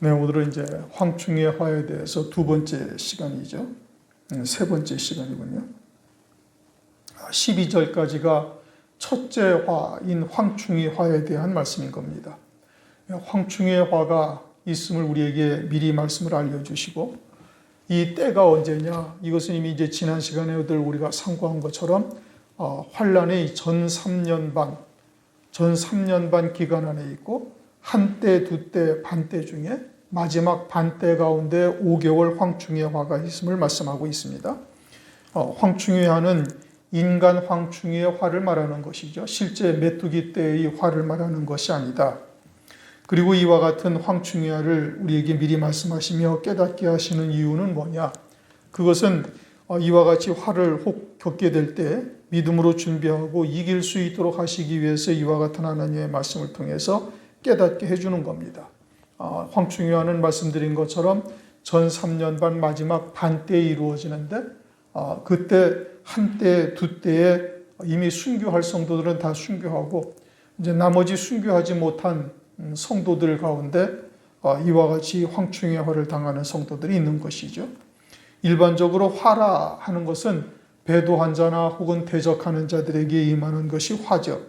네, 오늘은 이제 황충의 화에 대해서 두 번째 시간이죠. 세 번째 시간이군요. 12절까지가 첫째 화인 황충의 화에 대한 말씀인 겁니다. 황충의 화가 있음을 우리에게 미리 말씀을 알려주시고, 이 때가 언제냐? 이것은 이미 이제 지난 시간에들 우리가 상고한 것처럼 환란의 전 3년 반 기간 안에 있고, 한때, 두때, 반때 중에 마지막 반때 가운데 5개월 황충의 화가 있음을 말씀하고 있습니다. 황충의 화는 인간 황충의 화를 말하는 것이죠. 실제 메뚜기 때의 화를 말하는 것이 아니다. 그리고 이와 같은 황충의 화를 우리에게 미리 말씀하시며 깨닫게 하시는 이유는 뭐냐? 그것은 이와 같이 화를 혹 겪게 될 때 믿음으로 준비하고 이길 수 있도록 하시기 위해서 이와 같은 하나님의 말씀을 통해서 깨닫게 해주는 겁니다. 황충의 화는 말씀드린 것처럼 전 3년 반 마지막 반때에 이루어지는데, 그때 한때, 두때에 이미 순교할 성도들은 다 순교하고, 이제 나머지 순교하지 못한 성도들 가운데 이와 같이 황충의 화를 당하는 성도들이 있는 것이죠. 일반적으로 화라 하는 것은 배도한 자나 혹은 대적하는 자들에게 임하는 것이 화죠.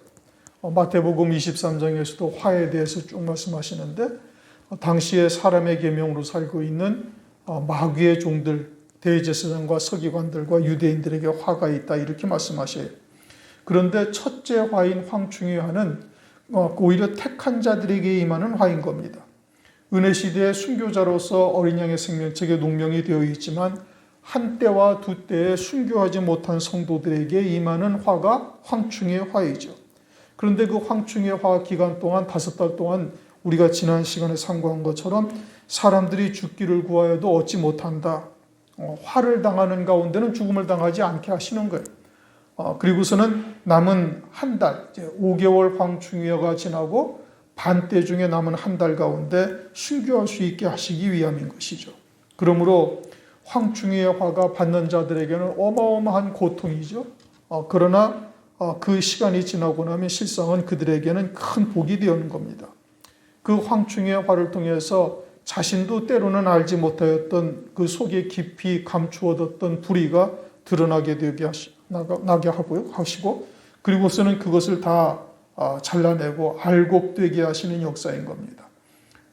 마태복음 23장에서도 화에 대해서 쭉 말씀하시는데, 당시에 사람의 계명으로 살고 있는 마귀의 종들, 대제사장과 서기관들과 유대인들에게 화가 있다, 이렇게 말씀하셔요. 그런데 첫째 화인 황충의 화는 오히려 택한 자들에게 임하는 화인 겁니다. 은혜 시대의 순교자로서 어린 양의 생명책에 농명이 되어 있지만, 한때와 두때에 순교하지 못한 성도들에게 임하는 화가 황충의 화이죠. 그런데 그 황충의 화 기간 동안 5달 동안 우리가 지난 시간에 상고한 것처럼 사람들이 죽기를 구하여도 얻지 못한다. 화를 당하는 가운데는 죽음을 당하지 않게 하시는 거예요. 그리고서는 남은 한 달, 이제 5개월 황충의화가 지나고 반때 중에 남은 한 달 가운데 순교할 수 있게 하시기 위함인 것이죠. 그러므로 황충의 화가 받는 자들에게는 어마어마한 고통이죠. 그러나 그 시간이 지나고 나면 실상은 그들에게는 큰 복이 되는 겁니다. 그 황충의 화를 통해서 자신도 때로는 알지 못하였던 그 속에 깊이 감추어뒀던 불의가 드러나게 되게 하시고, 그리고서는 그것을 다 잘라내고 알곡되게 하시는 역사인 겁니다.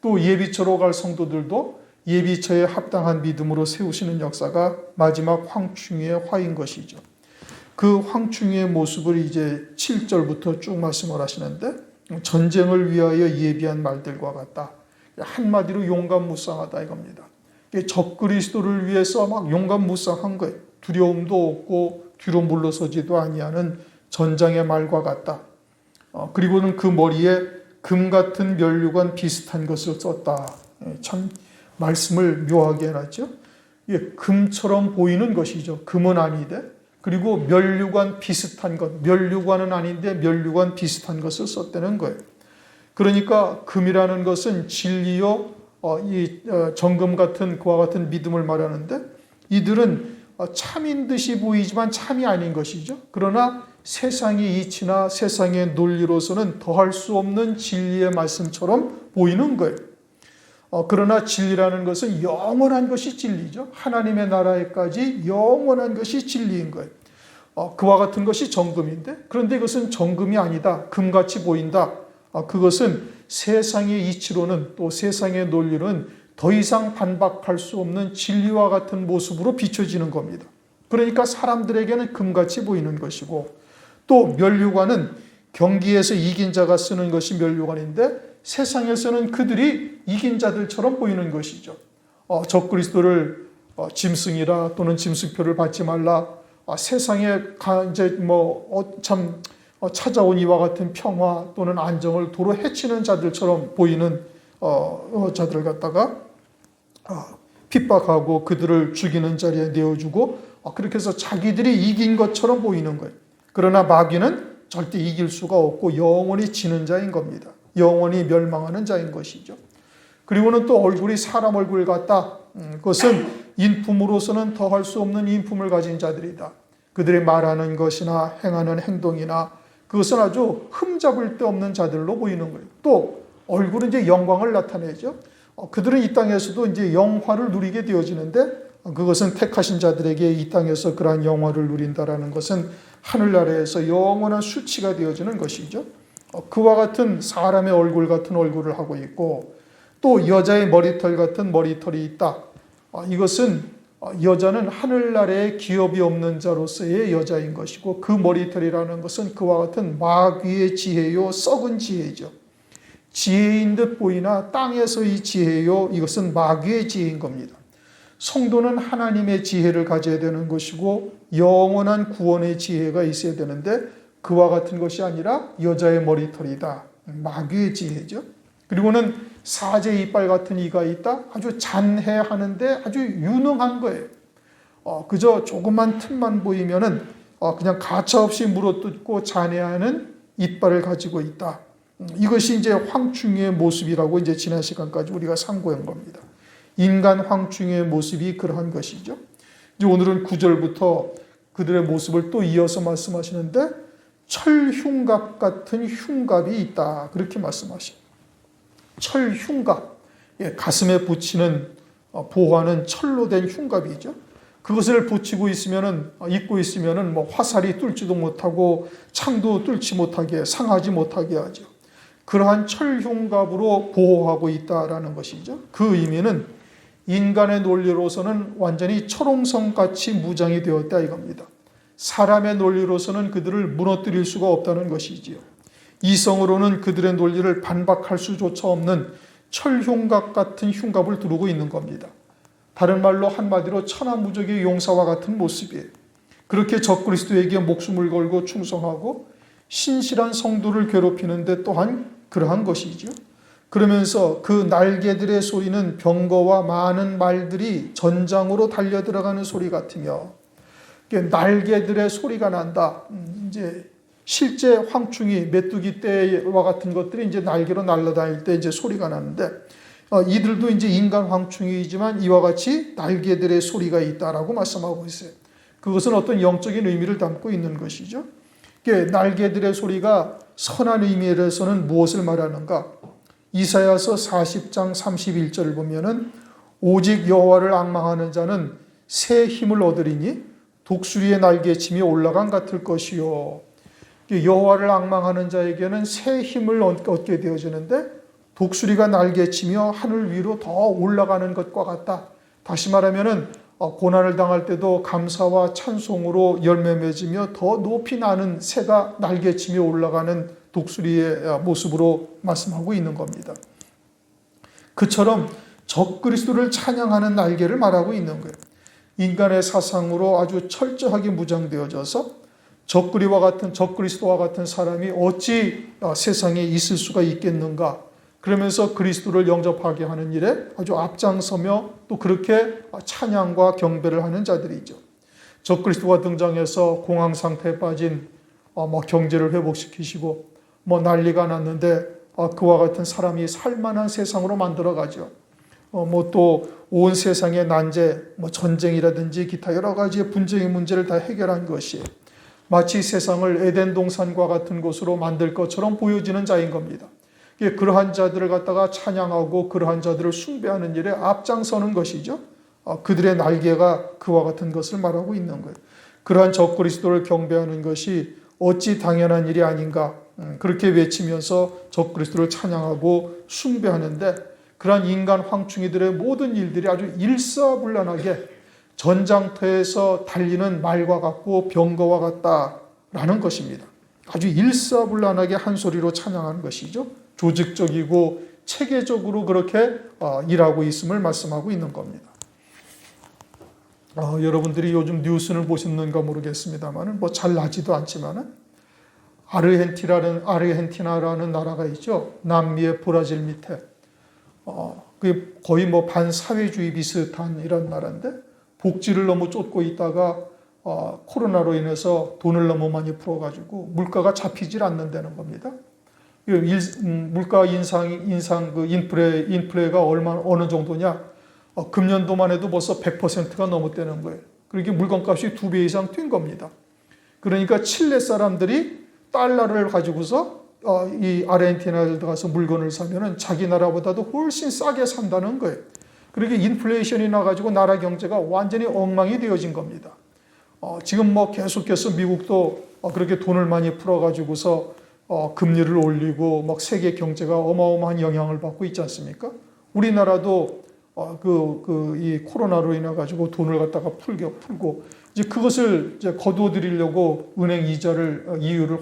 또 예비처로 갈 성도들도 예비처에 합당한 믿음으로 세우시는 역사가 마지막 황충의 화인 것이죠. 그 황충의 모습을 이제 7절부터 쭉 말씀을 하시는데, 전쟁을 위하여 예비한 말들과 같다. 한마디로 용감무쌍하다 이겁니다. 적그리스도를 위해서 막 용감무쌍한 거예요. 두려움도 없고 뒤로 물러서지도 아니하는 전장의 말과 같다. 그리고는 그 머리에 금 같은 면류관 비슷한 것을 썼다. 참 말씀을 묘하게 해놨죠. 금처럼 보이는 것이죠. 금은 아니되. 그리고 면류관 비슷한 것, 면류관은 아닌데 면류관 비슷한 것을 썼다는 거예요. 그러니까 금이라는 것은 진리요, 정금 같은 그와 같은 믿음을 말하는데, 이들은 참인 듯이 보이지만 참이 아닌 것이죠. 그러나 세상의 이치나 세상의 논리로서는 더할 수 없는 진리의 말씀처럼 보이는 거예요. 그러나 진리라는 것은 영원한 것이 진리죠. 하나님의 나라에까지 영원한 것이 진리인 거예요. 그와 같은 것이 정금인데, 그런데 이것은 정금이 아니다. 금같이 보인다. 그것은 세상의 이치로는, 또 세상의 논리로는 더 이상 반박할 수 없는 진리와 같은 모습으로 비춰지는 겁니다. 그러니까 사람들에게는 금같이 보이는 것이고, 또 면류관은 경기에서 이긴 자가 쓰는 것이 면류관인데, 세상에서는 그들이 이긴 자들처럼 보이는 것이죠. 적그리스도를 짐승이라, 또는 짐승표를 받지 말라, 세상에 이제 찾아온 이와 같은 평화 또는 안정을 도로 해치는 자들처럼 보이는 자들 갖다가 핍박하고 그들을 죽이는 자리에 내어주고, 그렇게 해서 자기들이 이긴 것처럼 보이는 거예요. 그러나 마귀는 절대 이길 수가 없고 영원히 지는 자인 겁니다. 영원히 멸망하는 자인 것이죠. 그리고는 또 얼굴이 사람 얼굴 같다. 그것은 인품으로서는 더할 수 없는 인품을 가진 자들이다. 그들이 말하는 것이나 행하는 행동이나 그것은 아주 흠잡을 데 없는 자들로 보이는 거예요. 또 얼굴은 이제 영광을 나타내죠. 그들은 이 땅에서도 이제 영화를 누리게 되어지는데 그것은 택하신 자들에게 이 땅에서 그러한 영화를 누린다라는 것은 하늘나라에서 영원한 수치가 되어지는 것이죠. 그와 같은 사람의 얼굴 같은 얼굴을 하고 있고 또 여자의 머리털 같은 머리털이 있다. 이것은 여자는 하늘나라에 기업이 없는 자로서의 여자인 것이고 그 머리털이라는 것은 그와 같은 마귀의 지혜요 썩은 지혜죠. 지혜인 듯 보이나 땅에서의 지혜요 이것은 마귀의 지혜인 겁니다. 성도는 하나님의 지혜를 가져야 되는 것이고 영원한 구원의 지혜가 있어야 되는데 그와 같은 것이 아니라 여자의 머리털이다. 마귀의 지혜죠. 그리고는 사제 이빨 같은 이가 있다. 아주 잔해하는데 아주 유능한 거예요. 그저 조그만 틈만 보이면은 그냥 가차없이 물어뜯고 잔해하는 이빨을 가지고 있다. 이것이 이제 황충의 모습이라고 이제 지난 시간까지 우리가 상고한 겁니다. 인간 황충의 모습이 그러한 것이죠. 이제 오늘은 9절부터 그들의 모습을 또 이어서 말씀하시는데 철흉갑 같은 흉갑이 있다. 그렇게 말씀하십니다. 철흉갑, 가슴에 붙이는 보호하는 철로 된 흉갑이죠. 그것을 붙이고 있으면은 입고 있으면은 뭐 화살이 뚫지도 못하고 창도 뚫지 못하게 상하지 못하게 하죠. 그러한 철흉갑으로 보호하고 있다라는 것이죠. 그 의미는 인간의 논리로서는 완전히 철옹성같이 무장이 되었다 이겁니다. 사람의 논리로서는 그들을 무너뜨릴 수가 없다는 것이지요. 이성으로는 그들의 논리를 반박할 수조차 없는 철흉갑 같은 흉갑을 두르고 있는 겁니다. 다른 말로 한마디로 천하무적의 용사와 같은 모습이에요. 그렇게 적그리스도에게 목숨을 걸고 충성하고 신실한 성도를 괴롭히는데 또한 그러한 것이죠. 그러면서 그 날개들의 소리는 병거와 많은 말들이 전장으로 달려들어가는 소리 같으며 날개들의 소리가 난다. 이제 실제 황충이 메뚜기 떼와 같은 것들이 이제 날개로 날아다닐 때 이제 소리가 나는데 이들도 이제 인간 황충이지만 이와 같이 날개들의 소리가 있다라고 말씀하고 있어요. 그것은 어떤 영적인 의미를 담고 있는 것이죠. 날개들의 소리가 선한 의미에서는 무엇을 말하는가? 이사야서 40장 31절을 보면은 오직 여호와를 앙망하는 자는 새 힘을 얻으리니 독수리의 날개침이 올라간 같을 것이요. 여호와를 앙망하는 자에게는 새 힘을 얻게 되어지는데 독수리가 날개치며 하늘 위로 더 올라가는 것과 같다. 다시 말하면은 고난을 당할 때도 감사와 찬송으로 열매 맺으며 더 높이 나는 새가 날개치며 올라가는 독수리의 모습으로 말씀하고 있는 겁니다. 그처럼 적그리스도를 찬양하는 날개를 말하고 있는 거예요. 인간의 사상으로 아주 철저하게 무장되어져서 적그리스도와 같은 사람이 어찌 세상에 있을 수가 있겠는가? 그러면서 그리스도를 영접하게 하는 일에 아주 앞장서며 또 그렇게 찬양과 경배를 하는 자들이죠. 적그리스도가 등장해서 공황 상태에 빠진 경제를 회복시키시고 난리가 났는데 그와 같은 사람이 살만한 세상으로 만들어가죠. 또 온 세상의 난제, 전쟁이라든지 기타 여러 가지의 분쟁의 문제를 다 해결한 것이 마치 세상을 에덴 동산과 같은 곳으로 만들 것처럼 보여지는 자인 겁니다. 그러한 자들을 갖다가 찬양하고 그러한 자들을 숭배하는 일에 앞장서는 것이죠. 그들의 날개가 그와 같은 것을 말하고 있는 거예요. 그러한 적그리스도를 경배하는 것이 어찌 당연한 일이 아닌가 그렇게 외치면서 적그리스도를 찬양하고 숭배하는데 그러한 인간 황충이들의 모든 일들이 아주 일사불란하게 전장터에서 달리는 말과 같고 병거와 같다라는 것입니다. 아주 일사불란하게 한 소리로 찬양하는 것이죠. 조직적이고 체계적으로 그렇게 일하고 있음을 말씀하고 있는 겁니다. 여러분들이 요즘 뉴스를 보셨는가 모르겠습니다만 잘 나지도 않지만은 아르헨티나라는 나라가 있죠. 남미의 브라질 밑에 그게 거의 반사회주의 비슷한 이런 나라인데 복지를 너무 쫓고 있다가 코로나로 인해서 돈을 너무 많이 풀어가지고 물가가 잡히질 않는다는 겁니다. 물가 인플레가 어느 정도냐? 금년도만 해도 벌써 100%가 넘었다는 거예요. 그러니까 물건값이 2배 이상 뛴 겁니다. 그러니까 칠레 사람들이 달러를 가지고서 이 아르헨티나에 가서 물건을 사면은 자기 나라보다도 훨씬 싸게 산다는 거예요. 그렇게 인플레이션이 나가지고 나라 경제가 완전히 엉망이 되어진 겁니다. 지금 뭐 계속해서 미국도 그렇게 돈을 많이 풀어가지고서 금리를 올리고 막 세계 경제가 어마어마한 영향을 받고 있지 않습니까? 우리나라도 이 코로나로 인해 가지고 돈을 갖다가 풀고 이제 그것을 이제 거두어드리려고 은행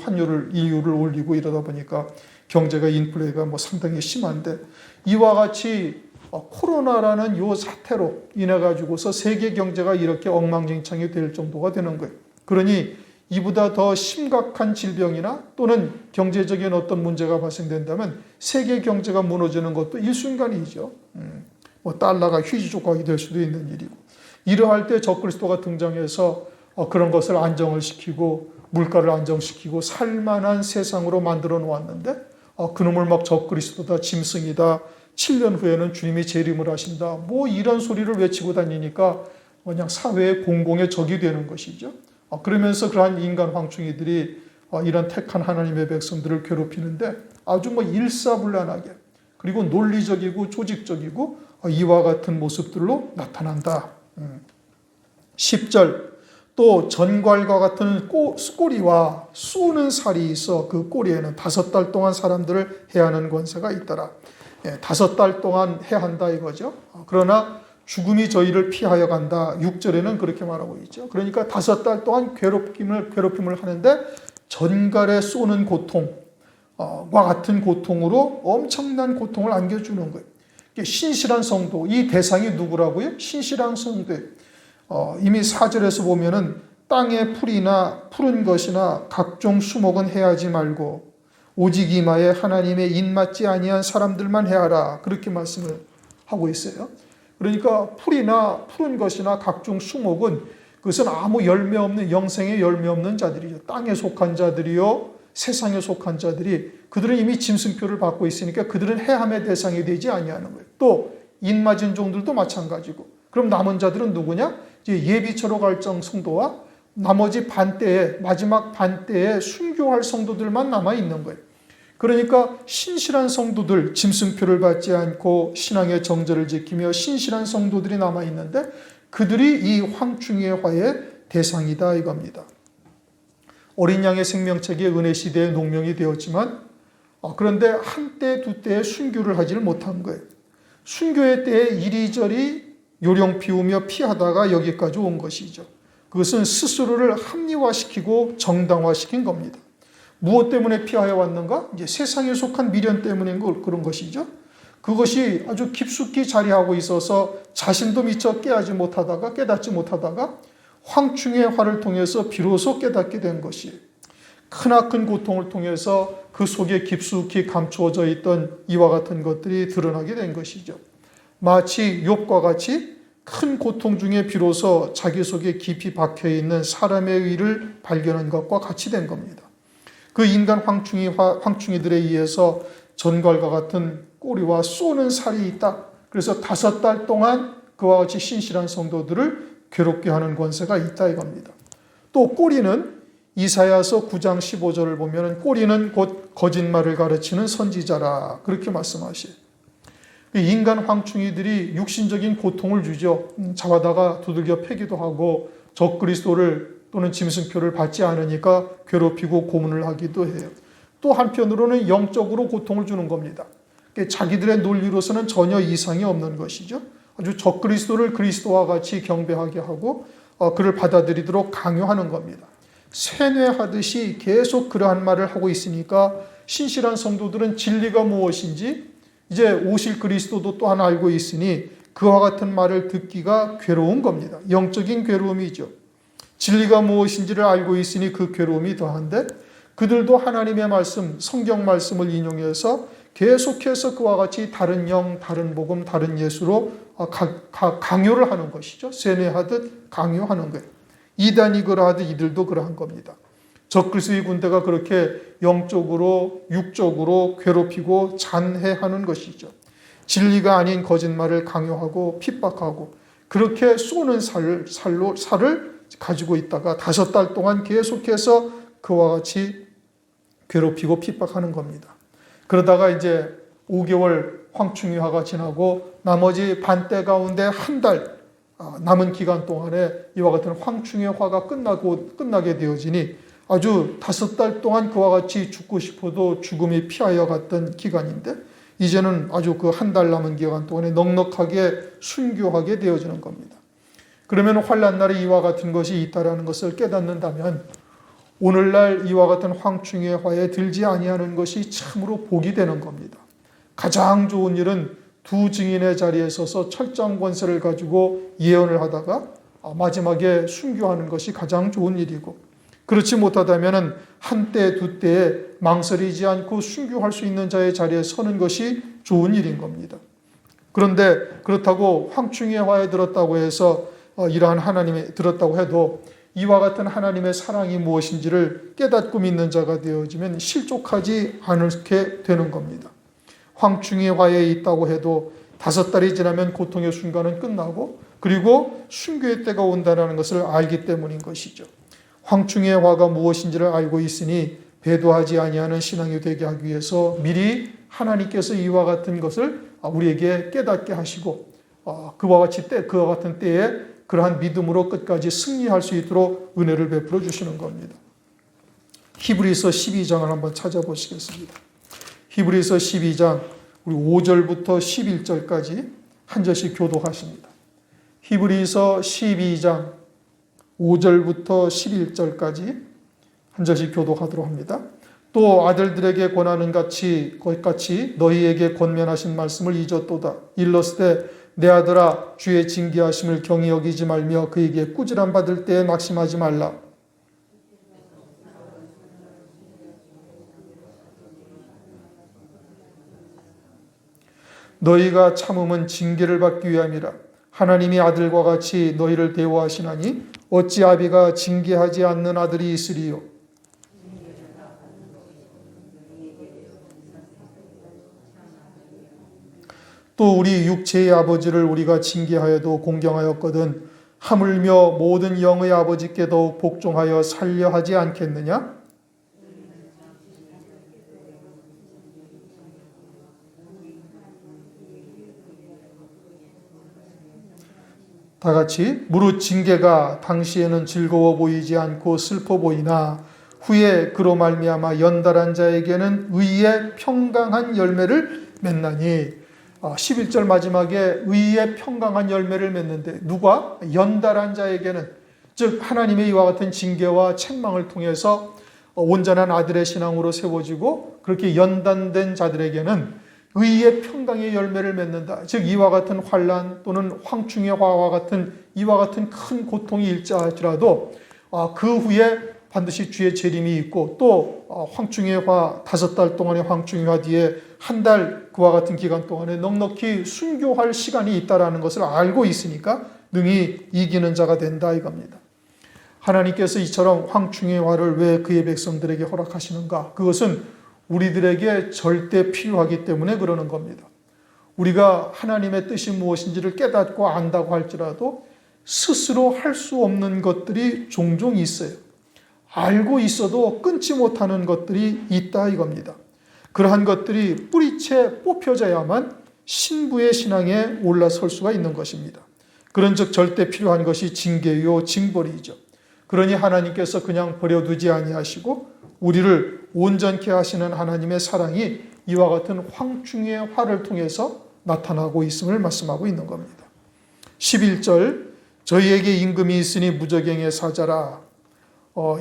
환율을 올리고 이러다 보니까 경제가 인플레가 뭐 상당히 심한데 이와 같이 코로나라는 요 사태로 인해 가지고서 세계 경제가 이렇게 엉망진창이 될 정도가 되는 거예요. 그러니 이보다 더 심각한 질병이나 또는 경제적인 어떤 문제가 발생된다면 세계 경제가 무너지는 것도 일순간이죠. 뭐 달러가 휴지 조각이 될 수도 있는 일이고 이러할 때 적그리스도가 등장해서 그런 것을 안정을 시키고 물가를 안정시키고 살만한 세상으로 만들어 놓았는데 그놈을 막 적그리스도다 짐승이다 7년 후에는 주님이 재림을 하신다 뭐 이런 소리를 외치고 다니니까 그냥 사회의 공공의 적이 되는 것이죠. 그러면서 그러한 인간 황충이들이 이런 택한 하나님의 백성들을 괴롭히는데 아주 뭐 일사불란하게 그리고 논리적이고 조직적이고 이와 같은 모습들로 나타난다. 10절 또 전갈과 같은 꼬리와 쏘는 살이 있어 그 꼬리에는 5달 동안 사람들을 해하는 권세가 있더라. 5달 동안 해한다 이거죠. 그러나 죽음이 저희를 피하여 간다. 6절에는 그렇게 말하고 있죠. 그러니까 5달 동안 괴롭힘을 하는데 전갈에 쏘는 고통과 같은 고통으로 엄청난 고통을 안겨주는 거예요. 신실한 성도, 이 대상이 누구라고요? 신실한 성도예요. 이미 4절에서 보면은 땅의 풀이나 푸른 것이나 각종 수목은 해하지 말고 오직 이마에 하나님의 인맞지 아니한 사람들만 해하라. 그렇게 말씀을 하고 있어요. 그러니까 풀이나 푸른 것이나 각종 수목은 그것은 아무 열매 없는 영생의 열매 없는 자들이죠. 땅에 속한 자들이요 세상에 속한 자들이 그들은 이미 짐승표를 받고 있으니까 그들은 해함의 대상이 되지 아니하는 거예요. 또 인맞은 종들도 마찬가지고 그럼 남은 자들은 누구냐? 이제 예비처로 갈 성도와 나머지 반대에 마지막 반대에 순교할 성도들만 남아 있는 거예요. 그러니까 신실한 성도들 짐승표를 받지 않고 신앙의 정절을 지키며 신실한 성도들이 남아 있는데 그들이 이 황충의 화의 대상이다 이겁니다. 어린 양의 생명책이 은혜 시대의 농명이 되었지만 그런데 한때 두때에 순교를 하지를 못한 거예요. 순교의 때에 이리저리 요령 피우며 피하다가 여기까지 온 것이죠. 그것은 스스로를 합리화시키고 정당화시킨 겁니다. 무엇 때문에 피하여 왔는가? 이제 세상에 속한 미련 때문인 그런 것이죠. 그것이 아주 깊숙이 자리하고 있어서 자신도 미처 깨닫지 못하다가 황충의 화를 통해서 비로소 깨닫게 된 것이에요. 크나큰 고통을 통해서 그 속에 깊숙이 감추어져 있던 이와 같은 것들이 드러나게 된 것이죠. 마치 욥과 같이 큰 고통 중에 비로소 자기 속에 깊이 박혀있는 사람의 의를 발견한 것과 같이 된 겁니다. 그 인간 황충이들에 의해서 전갈과 같은 꼬리와 쏘는 살이 있다. 그래서 5달 동안 그와 같이 신실한 성도들을 괴롭게 하는 권세가 있다 이겁니다. 또 꼬리는 이사야서 9장 15절을 보면 꼬리는 곧 거짓말을 가르치는 선지자라 그렇게 말씀하시요. 인간 황충이들이 육신적인 고통을 주죠. 잡아다가 두들겨 패기도 하고 적그리스도를 또는 짐승표를 받지 않으니까 괴롭히고 고문을 하기도 해요. 또 한편으로는 영적으로 고통을 주는 겁니다. 자기들의 논리로서는 전혀 이상이 없는 것이죠. 아주 적그리스도를 그리스도와 같이 경배하게 하고 그를 받아들이도록 강요하는 겁니다. 세뇌하듯이 계속 그러한 말을 하고 있으니까 신실한 성도들은 진리가 무엇인지 이제 오실 그리스도도 또한 알고 있으니 그와 같은 말을 듣기가 괴로운 겁니다. 영적인 괴로움이죠. 진리가 무엇인지를 알고 있으니 그 괴로움이 더한데 그들도 하나님의 말씀, 성경 말씀을 인용해서 계속해서 그와 같이 다른 영, 다른 복음, 다른 예수로 강요를 하는 것이죠. 세뇌하듯 강요하는 거예요. 이단이 그러하듯 이들도 그러한 겁니다. 적그리스도의 군대가 그렇게 영적으로 육적으로 괴롭히고 잔해하는 것이죠. 진리가 아닌 거짓말을 강요하고 핍박하고 그렇게 쏘는 살을 가지고 있다가 5달 동안 계속해서 그와 같이 괴롭히고 핍박하는 겁니다. 그러다가 이제 5개월 황충이화가 지나고 나머지 반때 가운데 한 달 남은 기간 동안에 이와 같은 황충이화가 끝나게 되어지니 아주 5달 동안 그와 같이 죽고 싶어도 죽음이 피하여 갔던 기간인데 이제는 아주 그 한 달 남은 기간 동안에 넉넉하게 순교하게 되어지는 겁니다. 그러면 환난날에 이와 같은 것이 있다라는 것을 깨닫는다면 오늘날 이와 같은 황충의 화에 들지 아니하는 것이 참으로 복이 되는 겁니다. 가장 좋은 일은 두 증인의 자리에 서서 철장 권세를 가지고 예언을 하다가 마지막에 순교하는 것이 가장 좋은 일이고, 그렇지 못하다면 한때 두 때에 망설이지 않고 순교할 수 있는 자의 자리에 서는 것이 좋은 일인 겁니다. 그런데 그렇다고 황충의 화에 들었다고 해서 이러한 하나님의 들었다고 해도 이와 같은 하나님의 사랑이 무엇인지를 깨닫고 믿는 자가 되어지면 실족하지 않게 되는 겁니다. 황충의 화에 있다고 해도 5달이 지나면 고통의 순간은 끝나고 그리고 순교의 때가 온다는 것을 알기 때문인 것이죠. 황충의 화가 무엇인지를 알고 있으니 배도하지 아니하는 신앙이 되게 하기 위해서 미리 하나님께서 이와 같은 것을 우리에게 깨닫게 하시고 그와 같은 때에 그러한 믿음으로 끝까지 승리할 수 있도록 은혜를 베풀어 주시는 겁니다. 히브리서 12장을 한번 찾아보시겠습니다. 히브리서 12장 우리 5절부터 11절까지 한 절씩 교독하십니다. 히브리서 12장 5절부터 11절까지 한 절씩 교독하도록 합니다. 또 아들들에게 권하는 같이 너희에게 권면하신 말씀을 잊었도다. 일렀으되 내 아들아 주의 징계하심을 경히 여기지 말며 그에게 꾸지람 받을 때에 낙심하지 말라. 너희가 참음은 징계를 받기 위함이라. 하나님이 아들과 같이 너희를 대우하시나니 어찌 아비가 징계하지 않는 아들이 있으리요. 또 우리 육체의 아버지를 우리가 징계하여도 공경하였거든 하물며 모든 영의 아버지께 더욱 복종하여 살려 하지 않겠느냐? 다 같이 무릇 징계가 당시에는 즐거워 보이지 않고 슬퍼 보이나 후에 그로 말미암아 연달한 자에게는 의의 평강한 열매를 맺나니. 11절 마지막에 의의 평강한 열매를 맺는데 누가? 연달한 자에게는, 즉 하나님의 이와 같은 징계와 책망을 통해서 온전한 아들의 신앙으로 세워지고 그렇게 연단된 자들에게는 의의 평강의 열매를 맺는다. 즉 이와 같은 환난 또는 황충의 화와 같은 이와 같은 큰 고통이 일자할지라도 그 후에 반드시 주의 재림이 있고 또 황충의 화 5달 동안의 황충의 화 뒤에 한 달 그와 같은 기간 동안에 넉넉히 순교할 시간이 있다라는 것을 알고 있으니까 능히 이기는 자가 된다 이겁니다. 하나님께서 이처럼 황충의 화를 왜 그의 백성들에게 허락하시는가? 그것은 우리들에게 절대 필요하기 때문에 그러는 겁니다. 우리가 하나님의 뜻이 무엇인지를 깨닫고 안다고 할지라도 스스로 할 수 없는 것들이 종종 있어요. 알고 있어도 끊지 못하는 것들이 있다 이겁니다. 그러한 것들이 뿌리채 뽑혀져야만 신부의 신앙에 올라설 수가 있는 것입니다. 그런즉 절대 필요한 것이 징계요 징벌이죠. 그러니 하나님께서 그냥 버려두지 아니하시고 우리를 온전케 하시는 하나님의 사랑이 이와 같은 황충의 화를 통해서 나타나고 있음을 말씀하고 있는 겁니다. 11절 저희에게 임금이 있으니 무저갱의 사자라.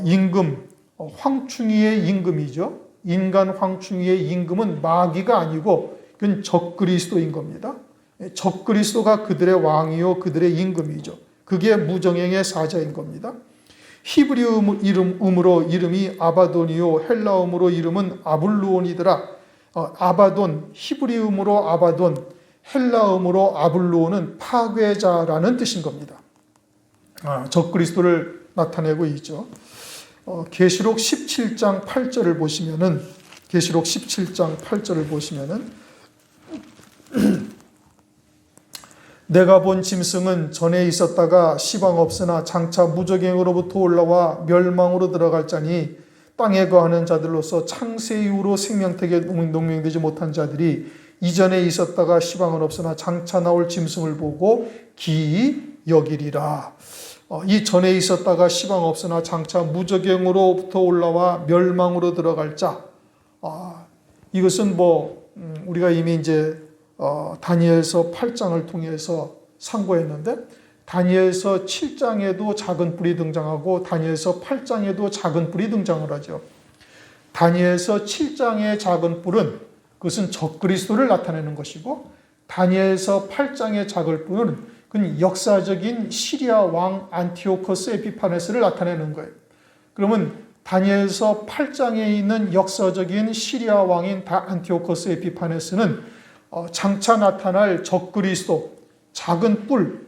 임금, 황충이의 임금이죠. 인간 황충이의 임금은 마귀가 아니고 그건 적그리스도인 겁니다. 적그리스도가 그들의 왕이요 그들의 임금이죠. 그게 무정행의 사자인 겁니다. 히브리어 이름으로 이름이 아바돈이요 헬라어로 이름은 아블루온이더라. 아바돈, 히브리어로 아바돈, 헬라어로 아블루온은 파괴자라는 뜻인 겁니다. 적그리스도를 나타내고 있죠. 계시록 17장 8절을 보시면은 계시록 17장 8절을 보시면은 내가 본 짐승은 전에 있었다가 시방 없으나 장차 무저갱으로부터 올라와 멸망으로 들어갈 자니 땅에 거하는 자들로서 창세 이후로 생명택에 농명되지 못한 자들이 이전에 있었다가 시방은 없으나 장차 나올 짐승을 보고 기이 여기리라. 이 전에 있었다가 시방 없으나 장차 무저갱으로부터 올라와 멸망으로 들어갈 자. 이것은 우리가 이미 이제 다니엘서 8장을 통해서 상고했는데, 다니엘서 7장에도 작은 뿔이 등장하고 다니엘서 8장에도 작은 뿔이 등장을 하죠. 다니엘서 7장의 작은 뿔은 그것은 적그리스도를 나타내는 것이고, 다니엘서 8장의 작은 뿔은 그건 역사적인 시리아 왕 안티오코스 에피파네스를 나타내는 거예요. 그러면 다니엘서 8장에 있는 역사적인 시리아 왕인 안티오코스 에피파네스는 장차 나타날 적그리스도 작은 뿔을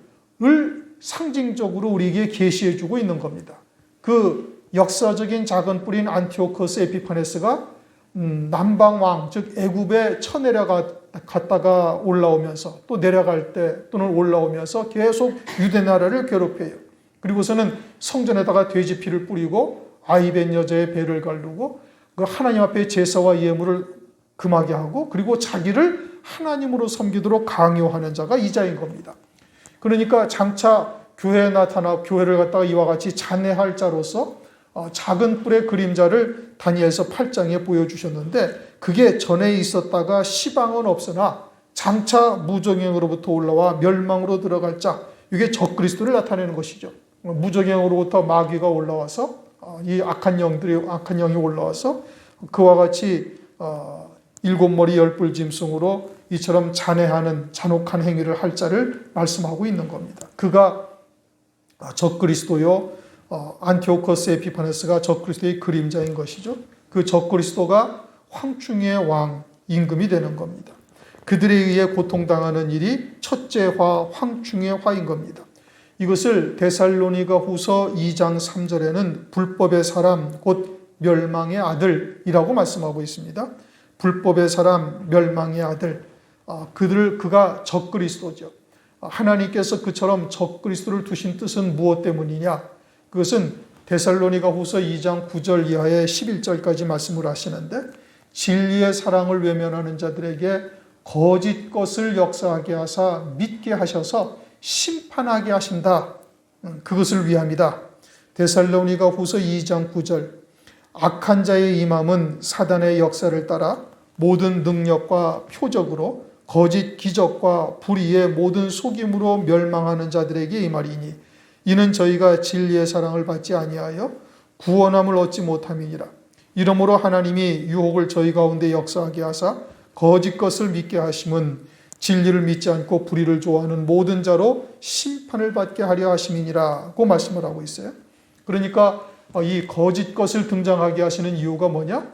상징적으로 우리에게 계시해 주고 있는 겁니다. 그 역사적인 작은 뿔인 안티오코스 에피파네스가 남방왕, 즉 애굽에 쳐내려갔다가 올라오면서 또 내려갈 때 또는 올라오면서 계속 유대 나라를 괴롭혀요. 그리고서는 성전에다가 돼지 피를 뿌리고 아이벤 여자의 배를 가르고 그 하나님 앞에 제사와 예물을 금하게 하고, 그리고 자기를 하나님으로 섬기도록 강요하는 자가 이자인 겁니다. 그러니까 장차 교회에 나타나 교회를 갖다가 이와 같이 잔해할 자로서 작은 뿔의 그림자를 다니엘서 8장에 보여주셨는데, 그게 전에 있었다가 시방은 없으나 장차 무저갱으로부터 올라와 멸망으로 들어갈 자, 이게 적그리스도를 나타내는 것이죠. 무저갱으로부터 마귀가 올라와서 이 악한 영이 올라와서 그와 같이 일곱 머리 열뿔 짐승으로 이처럼 잔해하는 잔혹한 행위를 할 자를 말씀하고 있는 겁니다. 그가 적그리스도요, 안티오코스 에피파네스가 적그리스도의 그림자인 것이죠. 그 적그리스도가 황충의 왕 임금이 되는 겁니다. 그들에 의해 고통당하는 일이 첫째 화 황충의 화인 겁니다. 이것을 데살로니가 후서 2장 3절에는 불법의 사람 곧 멸망의 아들이라고 말씀하고 있습니다. 불법의 사람, 멸망의 아들, 그가 적그리스도죠. 하나님께서 그처럼 적그리스도를 두신 뜻은 무엇 때문이냐? 그것은 데살로니가 후서 2장 9절 이하의 11절까지 말씀을 하시는데, 진리의 사랑을 외면하는 자들에게 거짓 것을 역사하게 하사 믿게 하셔서 심판하게 하신다. 그것을 위함이다. 데살로니가 후서 2장 9절, 악한 자의 임함은 사단의 역사를 따라 모든 능력과 표적으로 거짓 기적과 불의의 모든 속임으로 멸망하는 자들에게 임하리니, 이는 저희가 진리의 사랑을 받지 아니하여 구원함을 얻지 못함이니라. 이러므로 하나님이 유혹을 저희 가운데 역사하게 하사 거짓 것을 믿게 하심은 진리를 믿지 않고 불의를 좋아하는 모든 자로 심판을 받게 하려 하심이니라고 말씀을 하고 있어요. 그러니까 이 거짓 것을 등장하게 하시는 이유가 뭐냐?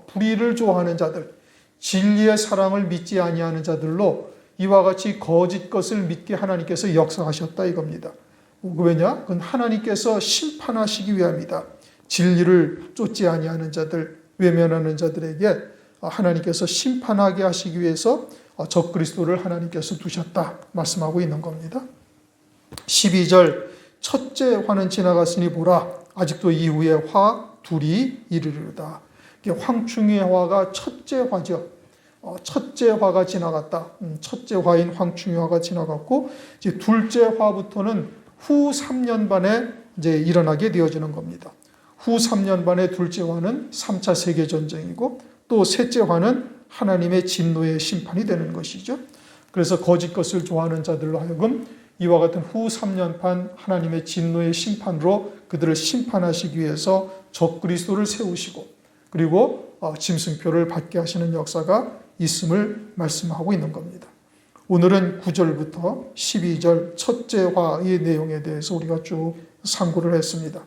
불의를 좋아하는 자들, 진리의 사랑을 믿지 아니하는 자들로 이와 같이 거짓 것을 믿게 하나님께서 역사하셨다 이겁니다. 왜냐? 그건 하나님께서 심판하시기 위함이다. 진리를 쫓지 아니하는 자들, 외면하는 자들에게 하나님께서 심판하게 하시기 위해서 적그리스도를 하나님께서 두셨다 말씀하고 있는 겁니다. 12절, 첫째 화는 지나갔으니 보라, 아직도 이후에 화 둘이 이르리로다. 황충의 화가 첫째 화죠. 첫째 화가 지나갔다. 첫째 화인 황충의 화가 지나갔고, 이제 둘째 화부터는 후 3년 반에 이제 일어나게 되어지는 겁니다. 후 3년 반의 둘째 화는 3차 세계전쟁이고, 또 셋째 화는 하나님의 진노의 심판이 되는 것이죠. 그래서 거짓 것을 좋아하는 자들로 하여금 이와 같은 후 3년 반 하나님의 진노의 심판으로 그들을 심판하시기 위해서 적그리스도를 세우시고, 그리고 짐승표를 받게 하시는 역사가 있음을 말씀하고 있는 겁니다. 오늘은 9절부터 12절 첫째 화의 내용에 대해서 우리가 쭉 상고를 했습니다.